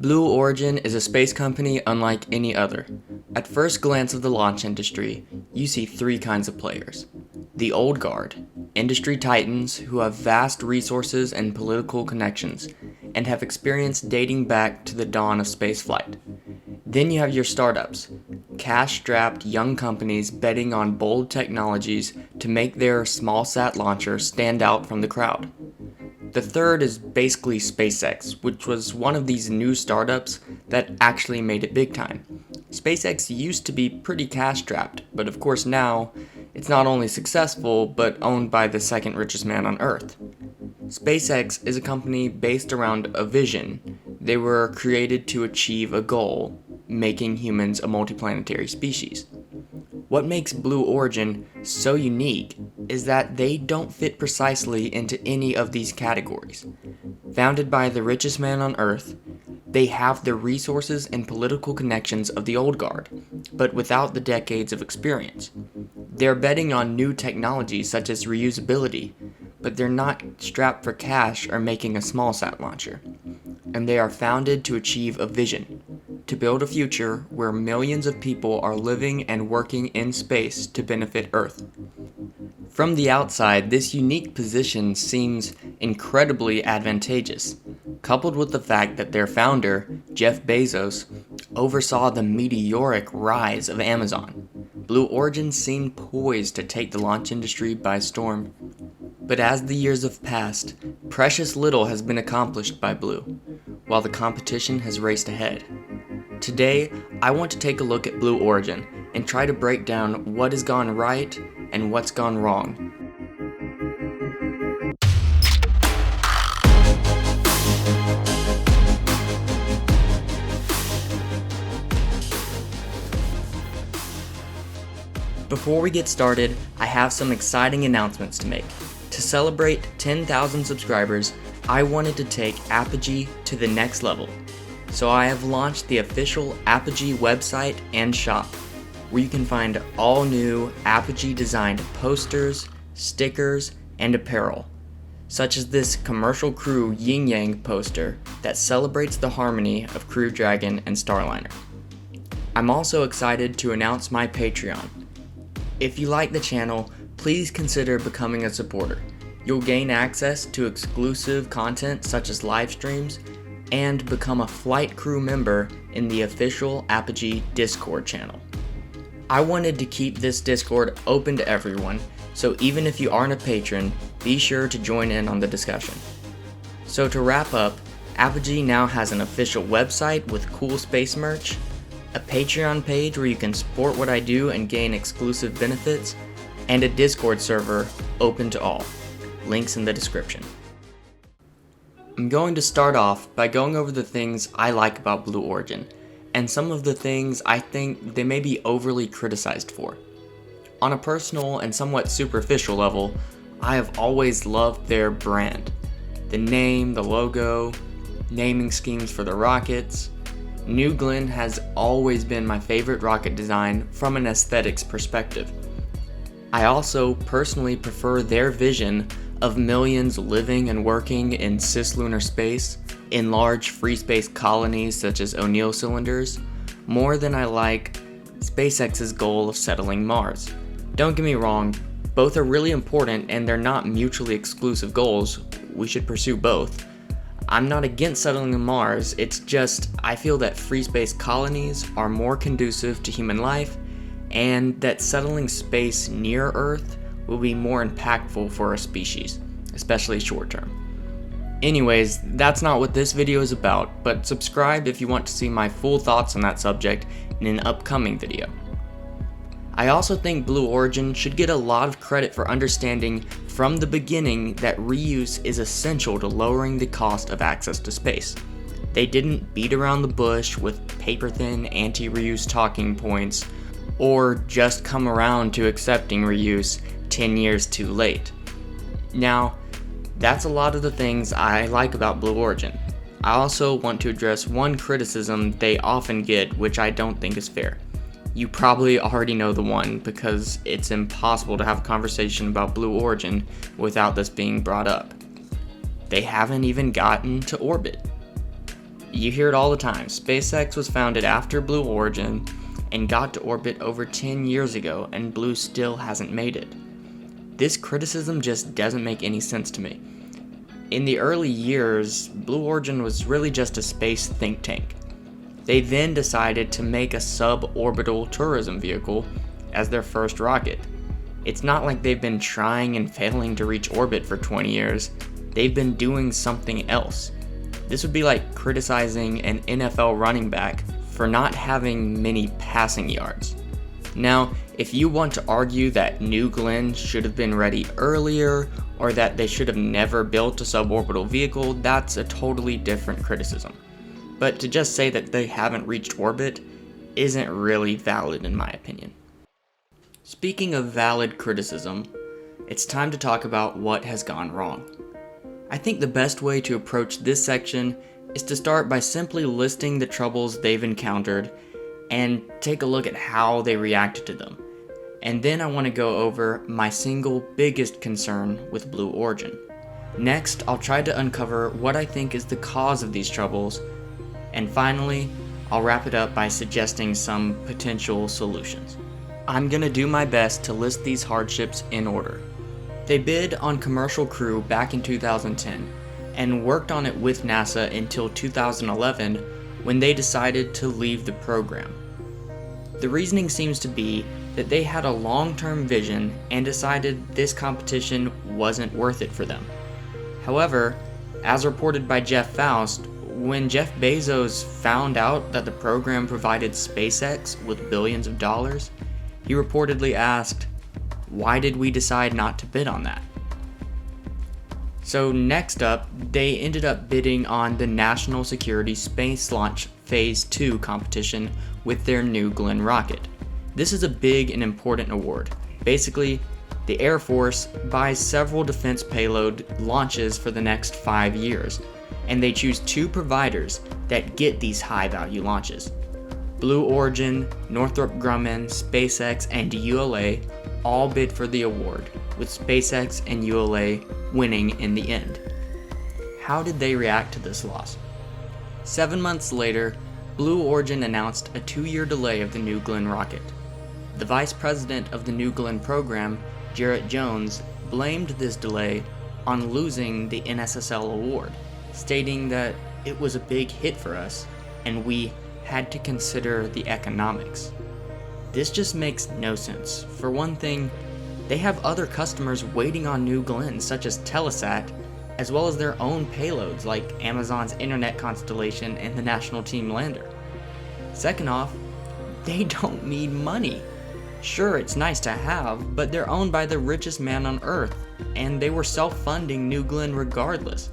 Blue Origin is a space company unlike any other. At first glance of the launch industry, you see three kinds of players. The old guard, industry titans who have vast resources and political connections, and have experience dating back to the dawn of spaceflight. Then you have your startups, cash-strapped young companies betting on bold technologies to make their small-sat launcher stand out from the crowd. The third is basically SpaceX, which was one of these new startups that actually made it big time. SpaceX used to be pretty cash-strapped, but of course now, it's not only successful, but owned by the second richest man on Earth. SpaceX is a company based around a vision. They were created to achieve a goal, making humans a multiplanetary species. What makes Blue Origin so unique is that they don't fit precisely into any of these categories. Founded by the richest man on Earth, they have the resources and political connections of the old guard, but without the decades of experience. They're betting on new technologies such as reusability, but they're not strapped for cash or making a small sat launcher. And they are founded to achieve a vision, to build a future where millions of people are living and working in space to benefit Earth. From the outside, this unique position seems incredibly advantageous, coupled with the fact that their founder, Jeff Bezos, oversaw the meteoric rise of Amazon. Blue Origin seemed poised to take the launch industry by storm. But as the years have passed, precious little has been accomplished by Blue, while the competition has raced ahead. Today, I want to take a look at Blue Origin and try to break down what has gone right and what's gone wrong. Before we get started, I have some exciting announcements to make. To celebrate 10,000 subscribers, I wanted to take Apogee to the next level. So I have launched the official Apogee website and shop, where you can find all new Apogee designed posters, stickers, and apparel, such as this Commercial Crew Yin Yang poster that celebrates the harmony of Crew Dragon and Starliner. I'm also excited to announce my Patreon. If you like the channel, please consider becoming a supporter. You'll gain access to exclusive content such as live streams, and become a flight crew member in the official Apogee Discord channel. I wanted to keep this Discord open to everyone, so even if you aren't a patron, be sure to join in on the discussion. So to wrap up, Apogee now has an official website with cool space merch, a Patreon page where you can support what I do and gain exclusive benefits, and a Discord server open to all. Links in the description. I'm going to start off by going over the things I like about Blue Origin, and some of the things I think they may be overly criticized for. On a personal and somewhat superficial level, I have always loved their brand. The name, the logo, naming schemes for the rockets. New Glenn has always been my favorite rocket design from an aesthetics perspective. I also personally prefer their vision of millions living and working in cislunar space in large free space colonies such as O'Neill cylinders, more than I like SpaceX's goal of settling Mars. Don't get me wrong, both are really important and they're not mutually exclusive goals. We should pursue both. I'm not against settling on Mars, it's just I feel that free space colonies are more conducive to human life, and that settling space near Earth will be more impactful for our species, especially short term. Anyways, that's not what this video is about, but subscribe if you want to see my full thoughts on that subject in an upcoming video. I also think Blue Origin should get a lot of credit for understanding from the beginning that reuse is essential to lowering the cost of access to space. They didn't beat around the bush with paper-thin anti-reuse talking points, or just come around to accepting reuse 10 years too late. Now, that's a lot of the things I like about Blue Origin. I also want to address one criticism they often get, which I don't think is fair. You probably already know the one, because it's impossible to have a conversation about Blue Origin without this being brought up. They haven't even gotten to orbit. You hear it all the time. SpaceX was founded after Blue Origin and got to orbit over 10 years ago, and Blue still hasn't made it. This criticism just doesn't make any sense to me. In the early years, Blue Origin was really just a space think tank. They then decided to make a suborbital tourism vehicle as their first rocket. It's not like they've been trying and failing to reach orbit for 20 years. They've been doing something else. This would be like criticizing an NFL running back for not having many passing yards. Now, if you want to argue that New Glenn should have been ready earlier, or that they should have never built a suborbital vehicle, that's a totally different criticism. But to just say that they haven't reached orbit isn't really valid in my opinion. Speaking of valid criticism, it's time to talk about what has gone wrong. I think the best way to approach this section is to start by simply listing the troubles they've encountered and take a look at how they reacted to them. And then I want to go over my single biggest concern with Blue Origin. Next, I'll try to uncover what I think is the cause of these troubles. And finally, I'll wrap it up by suggesting some potential solutions. I'm gonna do my best to list these hardships in order. They bid on Commercial Crew back in 2010 and worked on it with NASA until 2011 when they decided to leave the program. The reasoning seems to be that they had a long-term vision and decided this competition wasn't worth it for them. However, as reported by Jeff Faust, when Jeff Bezos found out that the program provided SpaceX with billions of dollars, he reportedly asked, "Why did we decide not to bid on that?" So next up, they ended up bidding on the National Security Space Launch Phase 2 competition with their New Glenn rocket. This is a big and important award. Basically, the Air Force buys several defense payload launches for the next 5 years, and they choose 2 providers that get these high-value launches. Blue Origin, Northrop Grumman, SpaceX, and ULA all bid for the award, with SpaceX and ULA winning in the end. How did they react to this loss? 7 months later, Blue Origin announced a 2-year delay of the New Glenn rocket. The vice president of the New Glenn program, Jarrett Jones, blamed this delay on losing the NSSL award, stating that it was a big hit for us and we had to consider the economics. This just makes no sense. For one thing, they have other customers waiting on New Glenn, such as Telesat, as well as their own payloads like Amazon's internet constellation and the National Team Lander. Second off, they don't need money. Sure, it's nice to have, but they're owned by the richest man on Earth, and they were self-funding New Glenn regardless.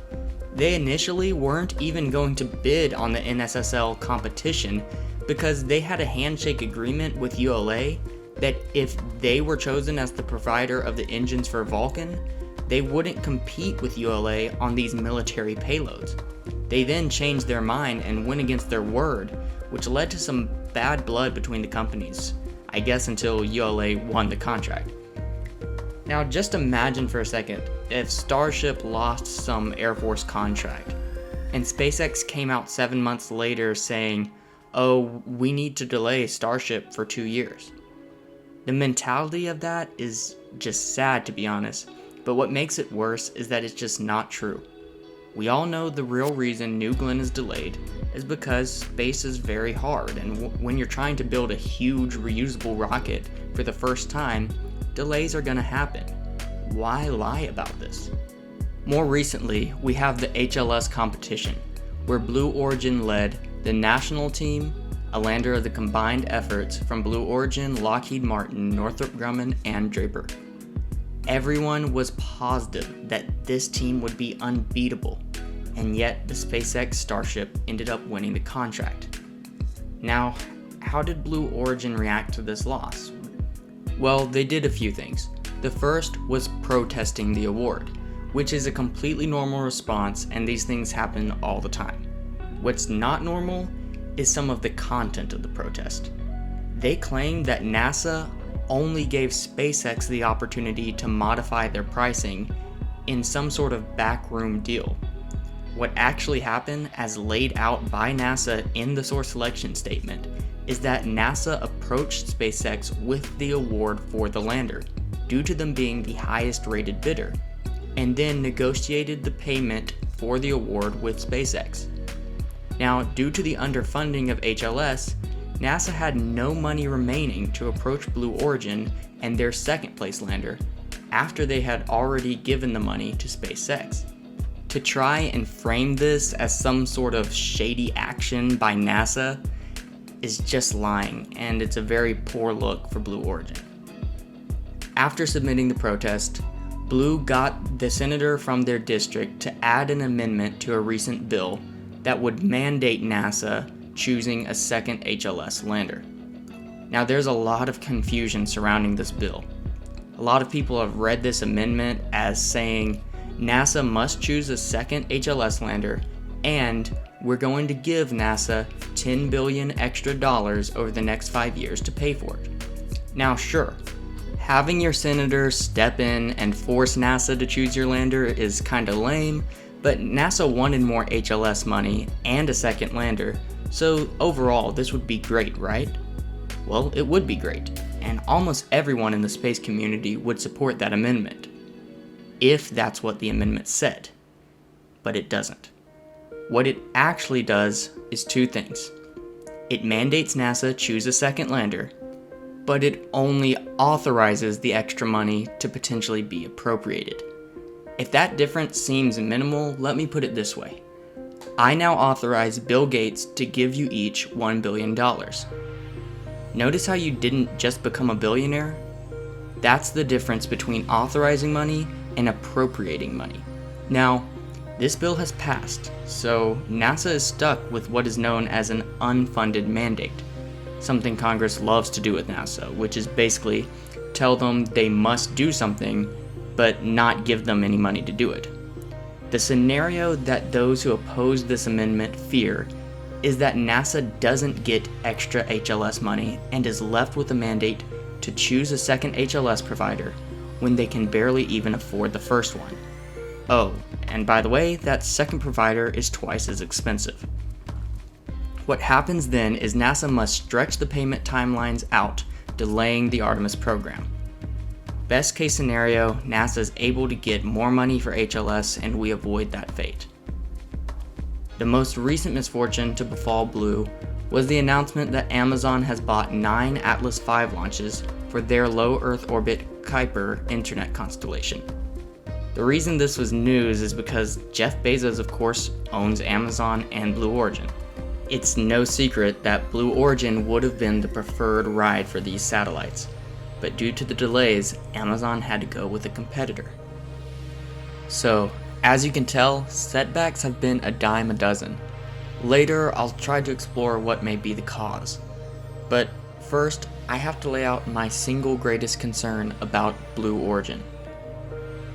They initially weren't even going to bid on the NSSL competition because they had a handshake agreement with ULA that if they were chosen as the provider of the engines for Vulcan, they wouldn't compete with ULA on these military payloads. They then changed their mind and went against their word, which led to some bad blood between the companies, I guess until ULA won the contract. Now just imagine for a second if Starship lost some Air Force contract and SpaceX came out 7 months later saying, "Oh, we need to delay Starship for 2 years." The mentality of that is just sad, to be honest, but what makes it worse is that it's just not true. We all know the real reason New Glenn is delayed is because space is very hard, and when you're trying to build a huge reusable rocket for the first time, delays are gonna happen. Why lie about this? More recently, we have the HLS competition, where Blue Origin led the national team, a lander of the combined efforts from Blue Origin, Lockheed Martin, Northrop Grumman, and Draper. Everyone was positive that this team would be unbeatable, and yet the SpaceX Starship ended up winning the contract. Now, how did Blue Origin react to this loss? Well, they did a few things. The first was protesting the award, which is a completely normal response, and these things happen all the time. What's not normal is some of the content of the protest. They claim that NASA only gave SpaceX the opportunity to modify their pricing in some sort of backroom deal. What actually happened, as laid out by NASA in the source selection statement, is that NASA approached SpaceX with the award for the lander, due to them being the highest rated bidder, and then negotiated the payment for the award with SpaceX. Now, due to the underfunding of HLS, NASA had no money remaining to approach Blue Origin and their second place lander after they had already given the money to SpaceX. To try and frame this as some sort of shady action by NASA is just lying, and it's a very poor look for Blue Origin. After submitting the protest, Blue got the senator from their district to add an amendment to a recent bill that would mandate NASA choosing a second HLS lander. Now, there's a lot of confusion surrounding this bill. A lot of people have read this amendment as saying NASA must choose a second HLS lander, and we're going to give NASA $10 billion extra over the next 5 years to pay for it. Now, sure, having your senator step in and force NASA to choose your lander is kinda lame, but NASA wanted more HLS money and a second lander, so overall this would be great, right? Well, it would be great, and almost everyone in the space community would support that amendment, if that's what the amendment said. But it doesn't. What it actually does is two things. It mandates NASA choose a second lander, but it only authorizes the extra money to potentially be appropriated. If that difference seems minimal, let me put it this way. I now authorize Bill Gates to give you each $1 billion. Notice how you didn't just become a billionaire? That's the difference between authorizing money and appropriating money. Now, this bill has passed, so NASA is stuck with what is known as an unfunded mandate, something Congress loves to do with NASA, which is basically tell them they must do something, but not give them any money to do it. The scenario that those who oppose this amendment fear is that NASA doesn't get extra HLS money and is left with a mandate to choose a second HLS provider when they can barely even afford the first one. Oh, and by the way, that second provider is twice as expensive. What happens then is NASA must stretch the payment timelines out, delaying the Artemis program. Best case scenario, NASA is able to get more money for HLS and we avoid that fate. The most recent misfortune to befall Blue was the announcement that Amazon has bought 9 Atlas V launches for their low Earth orbit Kuiper internet constellation. The reason this was news is because Jeff Bezos, of course, owns Amazon and Blue Origin. It's no secret that Blue Origin would have been the preferred ride for these satellites, but due to the delays, Amazon had to go with a competitor. So, as you can tell, setbacks have been a dime a dozen. Later, I'll try to explore what may be the cause. But first, I have to lay out my single greatest concern about Blue Origin: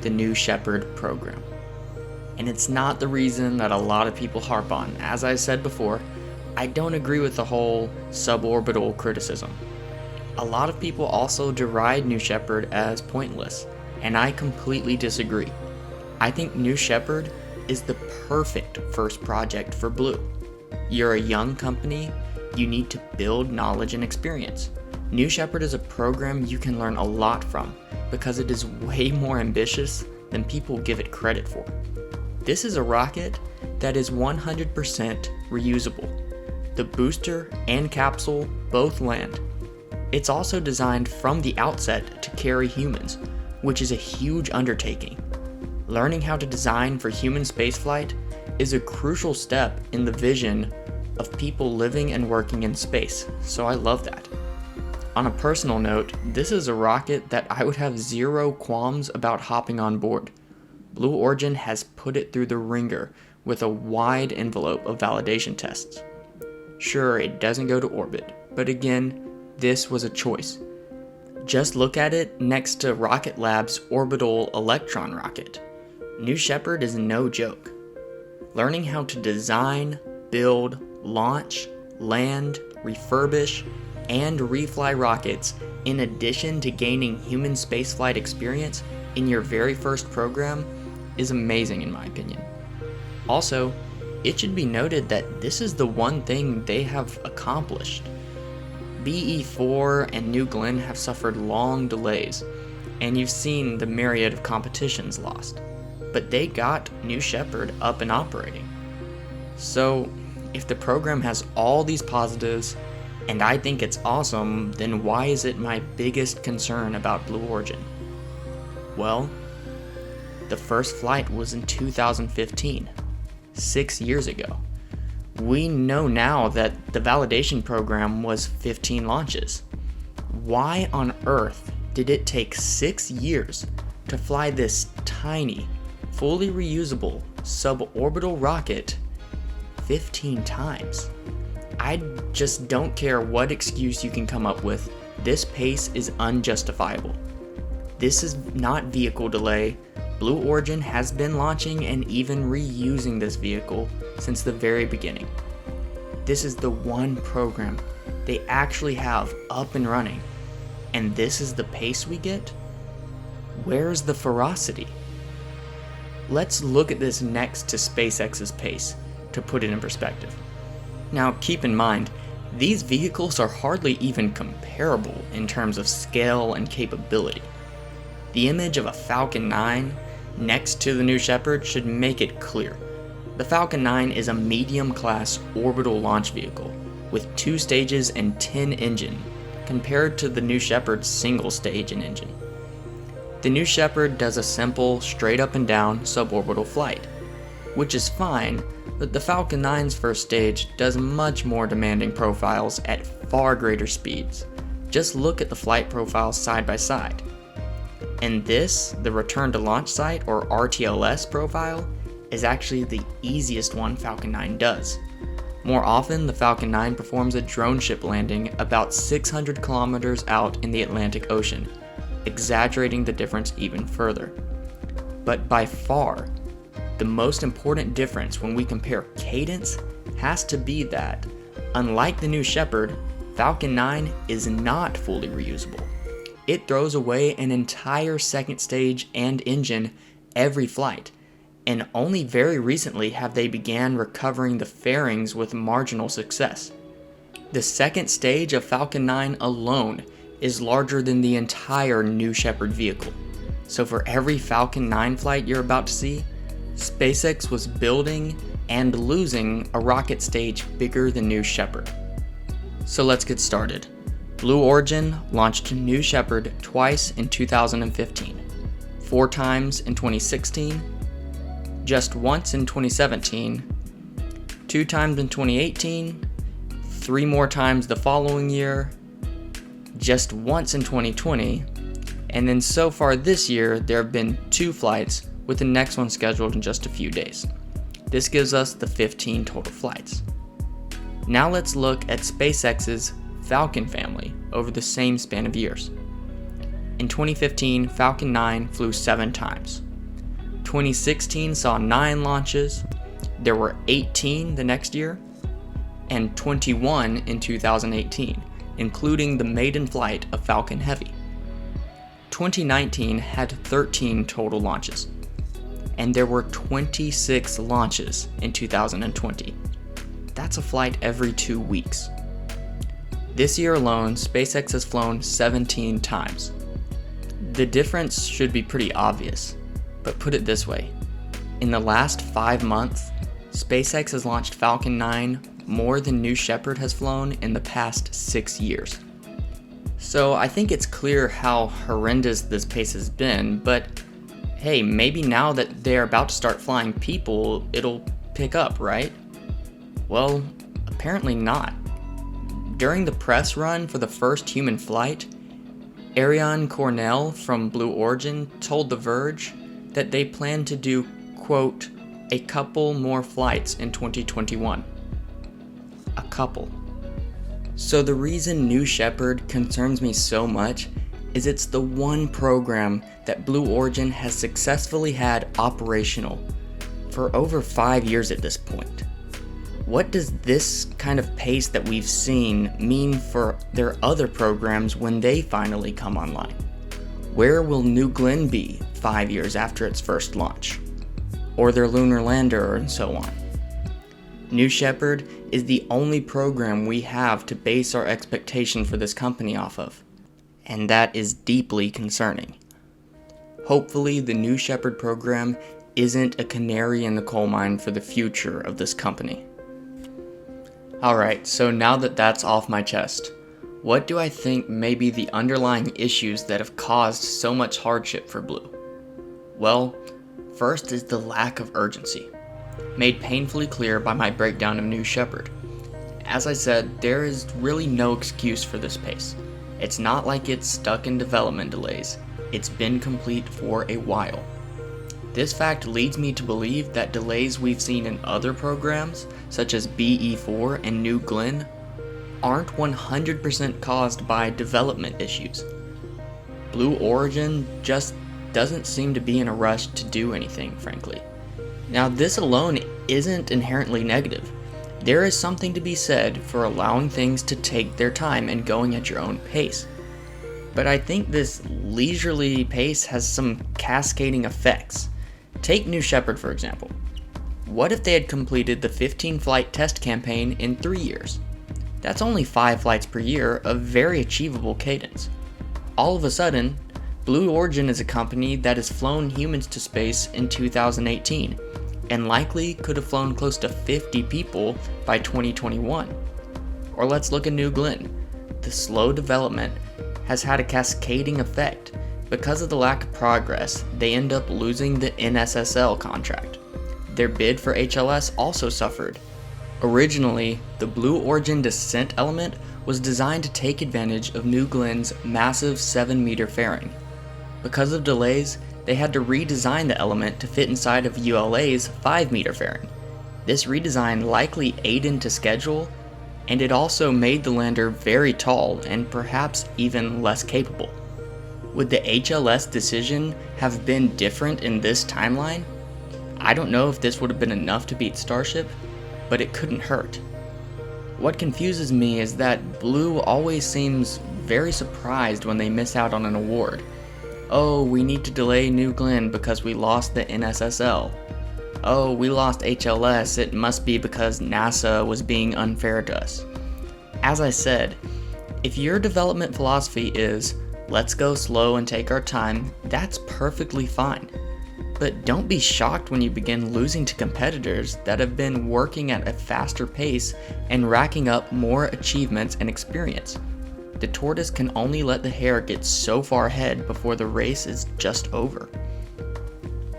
the New Shepard program. And it's not the reason that a lot of people harp on. As I said before, I don't agree with the whole suborbital criticism. A lot of people also deride New Shepard as pointless, and I completely disagree. I think New Shepard is the perfect first project for Blue. You're a young company, you need to build knowledge and experience. New Shepard is a program you can learn a lot from because it is way more ambitious than people give it credit for. This is a rocket that is 100% reusable. The booster and capsule both land. It's also designed from the outset to carry humans, which is a huge undertaking. Learning how to design for human spaceflight is a crucial step in the vision of people living and working in space, so I love that. On a personal note, this is a rocket that I would have zero qualms about hopping on board. Blue Origin has put it through the ringer with a wide envelope of validation tests. Sure, it doesn't go to orbit, but again, this was a choice. Just look at it next to Rocket Lab's orbital Electron rocket. New Shepard is no joke. Learning how to design, build, launch, land, refurbish, and refly rockets in addition to gaining human spaceflight experience in your very first program is amazing in my opinion. Also, it should be noted that this is the one thing they have accomplished. BE4 and New Glenn have suffered long delays, and you've seen the myriad of competitions lost, but they got New Shepard up and operating. So, if the program has all these positives, and I think it's awesome, then why is it my biggest concern about Blue Origin? Well, the first flight was in 2015, 6 years ago. We know now that the validation program was 15 launches. Why on earth did it take 6 years to fly this tiny, fully reusable suborbital rocket 15 times? I just don't care what excuse you can come up with. This pace is unjustifiable. This is not vehicle delay. Blue Origin has been launching and even reusing this vehicle since the very beginning. This is the one program they actually have up and running, and this is the pace we get? Where's the ferocity? Let's look at this next to SpaceX's pace to put it in perspective. Now keep in mind, these vehicles are hardly even comparable in terms of scale and capability. The image of a Falcon 9 next to the New Shepard should make it clear. The Falcon 9 is a medium-class orbital launch vehicle with 2 stages and 10 engine, compared to the New Shepard's single stage and engine. The New Shepard does a simple, straight up and down suborbital flight, which is fine, but the Falcon 9's first stage does much more demanding profiles at far greater speeds. Just look at the flight profiles side by side. And this, the return to launch site or RTLS profile, is actually the easiest one Falcon 9 does. More often, the Falcon 9 performs a drone ship landing about 600 kilometers out in the Atlantic Ocean, exaggerating the difference even further. But by far, the most important difference when we compare cadence has to be that, unlike the New Shepard, Falcon 9 is not fully reusable. It throws away an entire second stage and engine every flight, and only very recently have they began recovering the fairings with marginal success. The second stage of Falcon 9 alone is larger than the entire New Shepard vehicle. So for every Falcon 9 flight you're about to see, SpaceX was building and losing a rocket stage bigger than New Shepard. So let's get started. Blue Origin launched New Shepard twice in 2015, 4 times in 2016, just once in 2017, 2 times in 2018, 3 more times the following year, just once in 2020, and then so far this year there have been 2 flights, with the next one scheduled in just a few days. This gives us the 15 total flights. Now let's look at SpaceX's Falcon family over the same span of years. In 2015, Falcon 9 flew 7 times. 2016 saw 9 launches, there were 18 the next year, and 21 in 2018, including the maiden flight of Falcon Heavy. 2019 had 13 total launches, and there were 26 launches in 2020. That's a flight every 2 weeks. This year alone, SpaceX has flown 17 times. The difference should be pretty obvious, but put it this way. In the last 5 months, SpaceX has launched Falcon 9 more than New Shepard has flown in the past 6 years. So I think it's clear how horrendous this pace has been, but hey, maybe now that they're about to start flying people, it'll pick up, right? Well, apparently not. During the press run for the first human flight, Ariane Cornell from Blue Origin told The Verge that they plan to do, quote, a couple more flights in 2021. A couple. So the reason New Shepard concerns me so much is it's the one program that Blue Origin has successfully had operational for over 5 years at this point. What does this kind of pace that we've seen mean for their other programs when they finally come online? Where will New Glenn be 5 years after its first launch? or their lunar lander, and so on. New Shepard is the only program we have to base our expectation for this company off of, and that is deeply concerning. Hopefully, the New Shepard program isn't a canary in the coal mine for the future of this company. Alright, so now that that's off my chest, what do I think may be the underlying issues that have caused so much hardship for Blue? Well, first is the lack of urgency, made painfully clear by my breakdown of New Shepard. As I said, there is really no excuse for this pace. It's not like it's stuck in development delays. It's been complete for a while. This fact leads me to believe that delays we've seen in other programs, such as BE4 and New Glenn, aren't 100% caused by development issues. Blue Origin just doesn't seem to be in a rush to do anything, frankly. Now, this alone isn't inherently negative. There is something to be said for allowing things to take their time and going at your own pace. But I think this leisurely pace has some cascading effects. Take New Shepard, for example. What if they had completed the 15-flight test campaign in 3 years? That's only 5 flights per year, a very achievable cadence. All of a sudden, Blue Origin is a company that has flown humans to space in 2018, and likely could have flown close to 50 people by 2021. Or let's look at New Glenn. The slow development has had a cascading effect. Because of the lack of progress, they end up losing the NSSL contract. Their bid for HLS also suffered. Originally, the Blue Origin descent element was designed to take advantage of New Glenn's massive 7-meter fairing. Because of delays, they had to redesign the element to fit inside of ULA's 5-meter fairing. This redesign likely ate into schedule, and it also made the lander very tall and perhaps even less capable. Would the HLS decision have been different in this timeline? I don't know if this would have been enough to beat Starship, but it couldn't hurt. What confuses me is that Blue always seems very surprised when they miss out on an award. Oh, we need to delay New Glenn because we lost the NSSL. Oh, we lost HLS, it must be because NASA was being unfair to us. As I said, if your development philosophy is, let's go slow and take our time, that's perfectly fine. But don't be shocked when you begin losing to competitors that have been working at a faster pace and racking up more achievements and experience. The tortoise can only let the hare get so far ahead before the race is just over.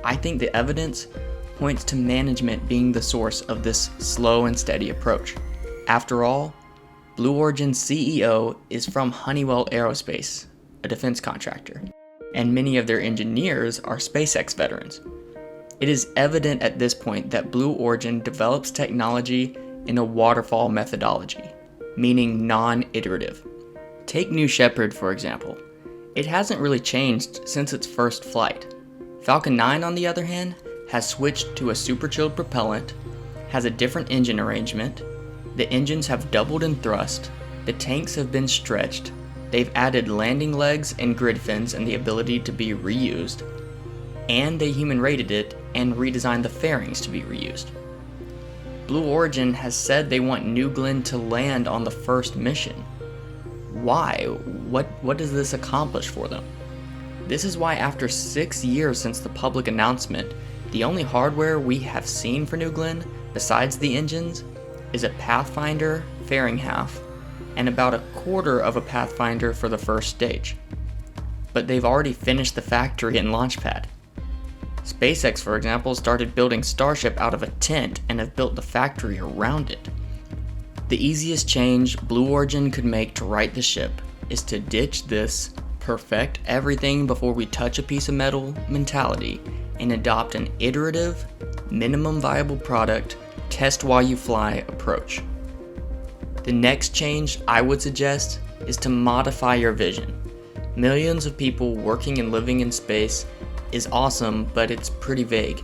I think the evidence points to management being the source of this slow and steady approach. After all, Blue Origin's CEO is from Honeywell Aerospace, a defense contractor, and many of their engineers are SpaceX veterans. It is evident at this point that Blue Origin develops technology in a waterfall methodology, meaning non-iterative. Take New Shepard, for example. It hasn't really changed since its first flight. Falcon 9, on the other hand, has switched to a super-chilled propellant, has a different engine arrangement, the engines have doubled in thrust, the tanks have been stretched, they've added landing legs and grid fins and the ability to be reused, and they human rated it and redesigned the fairings to be reused. Blue Origin has said they want New Glenn to land on the first mission. Why? What does this accomplish for them? This is why after 6 years since the public announcement, the only hardware we have seen for New Glenn, besides the engines, is a Pathfinder fairing half, and about a quarter of a Pathfinder for the first stage. But they've already finished the factory and launch pad. SpaceX, for example, started building Starship out of a tent and have built the factory around it. The easiest change Blue Origin could make to right the ship is to ditch this perfect everything before we touch a piece of metal mentality and adopt an iterative, minimum viable product, test while you fly approach. The next change I would suggest is to modify your vision. Millions of people working and living in space is awesome, but it's pretty vague.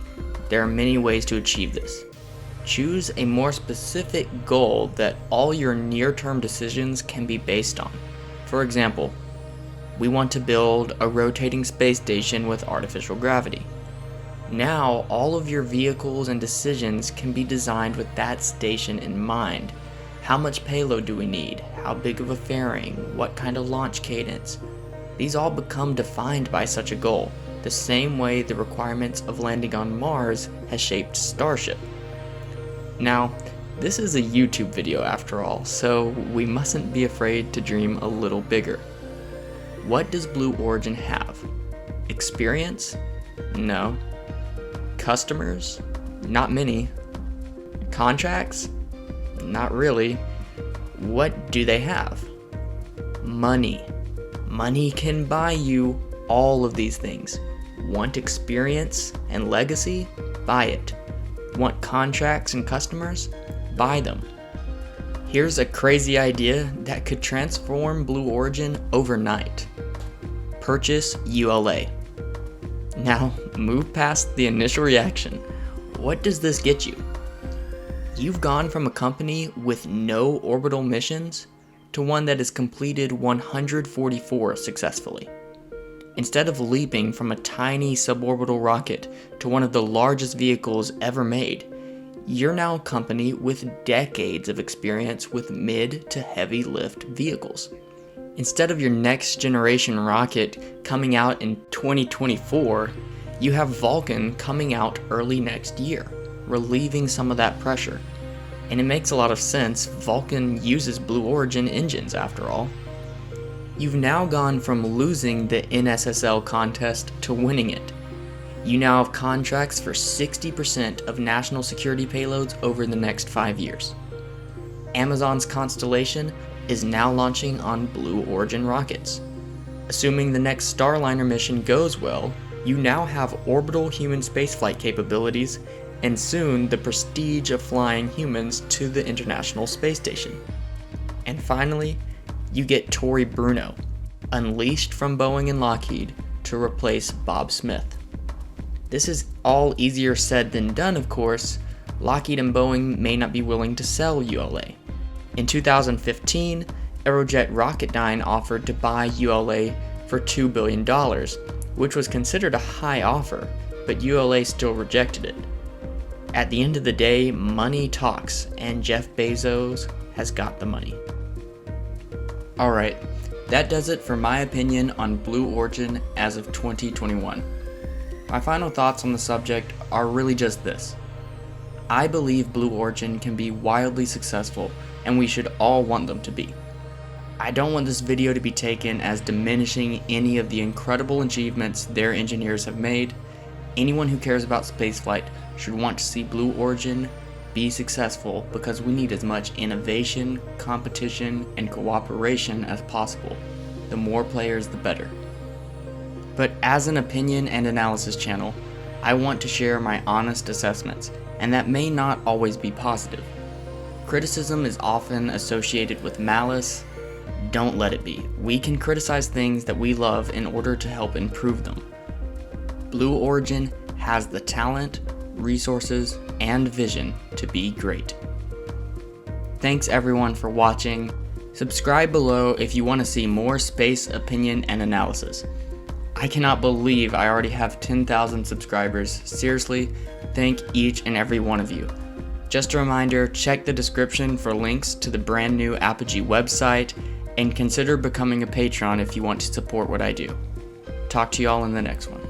There are many ways to achieve this. Choose a more specific goal that all your near-term decisions can be based on. For example, we want to build a rotating space station with artificial gravity. Now, all of your vehicles and decisions can be designed with that station in mind. How much payload do we need? How big of a fairing? What kind of launch cadence? These all become defined by such a goal, the same way the requirements of landing on Mars has shaped Starship. Now, this is a YouTube video after all, so we mustn't be afraid to dream a little bigger. What does Blue Origin have? Experience? No. Customers? Not many. Contracts? Not really. What do they have? Money. Money can buy you all of these things. Want experience and legacy? Buy it. Want contracts and customers? Buy them. Here's a crazy idea that could transform Blue Origin overnight. Purchase ULA. Now, move past the initial reaction. What does this get you? You've gone from a company with no orbital missions to one that has completed 144 successfully. Instead of leaping from a tiny suborbital rocket to one of the largest vehicles ever made, you're now a company with decades of experience with mid to heavy lift vehicles. Instead of your next generation rocket coming out in 2024, you have Vulcan coming out early next year, relieving some of that pressure. And it makes a lot of sense, Vulcan uses Blue Origin engines after all. You've now gone from losing the NSSL contest to winning it. You now have contracts for 60% of national security payloads over the next 5 years. Amazon's Constellation is now launching on Blue Origin rockets. Assuming the next Starliner mission goes well, you now have orbital human spaceflight capabilities and soon the prestige of flying humans to the International Space Station. And finally, you get Tory Bruno, unleashed from Boeing and Lockheed to replace Bob Smith. This is all easier said than done, of course. Lockheed and Boeing may not be willing to sell ULA. In 2015, Aerojet Rocketdyne offered to buy ULA for $2 billion, which was considered a high offer, but ULA still rejected it. At the end of the day, money talks, and Jeff Bezos has got the money. Alright, that does it for my opinion on Blue Origin as of 2021. My final thoughts on the subject are really just this. I believe Blue Origin can be wildly successful, and we should all want them to be. I don't want this video to be taken as diminishing any of the incredible achievements their engineers have made. Anyone who cares about spaceflight should want to see Blue Origin be successful because we need as much innovation, competition, and cooperation as possible. The more players, the better. But as an opinion and analysis channel, I want to share my honest assessments, and that may not always be positive. Criticism is often associated with malice. Don't let it be. We can criticize things that we love in order to help improve them. Blue Origin has the talent, resources, and vision to be great. Thanks everyone for watching. Subscribe below if you want to see more space opinion and analysis. I cannot believe I already have 10,000 subscribers. Seriously, thank each and every one of you. Just a reminder, check the description for links to the brand new Apogee website, and consider becoming a patron if you want to support what I do. Talk to y'all in the next one.